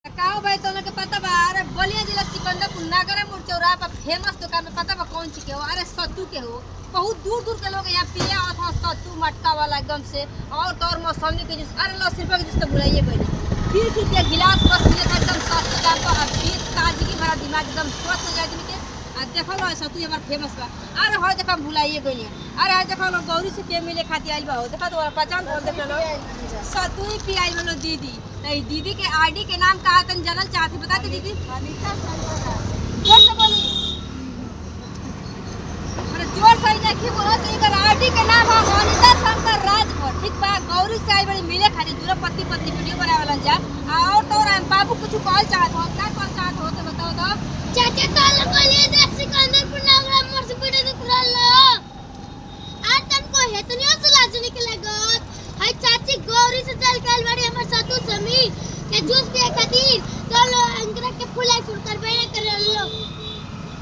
काओ भाई तो के पता बा। अरे बलिया जिला सिकंदरपुर नगर मोड़ चौराहा पर फेमस दुकान में पता बा कौन चीज के हो। अरे सत्तू के हो। बहुत दूर दूर के लोग यहाँ पिया और सत्तू मटका वाला एकदम से और तो और मौसमी के जूस। अरे 10 रुपये के जूस तो बुलाइए गई 30 रुपये गिलास बस मिले एकदम सस्ते दाम पर। अब पी ताजगी भरा दिमाग एकदम स्वस्थ हो जाए के। देखो लो सत्तू हमारा फेमस बा। अरे हो देखो भुलाइए गई। अरे है देखो लो गौरी से पे मिले खाती आइल बा। हो देखो तो पहचान बोल देख लो सत्तू ही पियाई बोलो दीदी। नहीं दीदी के आईडी के नाम कहा तन जनल चाहती बता दे दीदी। जोर से बोली। अरे जोर से नहीं बोलो तो इनका आईडी के नाम है अनिता शंकर राजभर। ठीक बा गौरी से आई बड़ी मिले खाती दूर पत्नी पत्नी वीडियो बनावे वाला जा। और तो और बाबू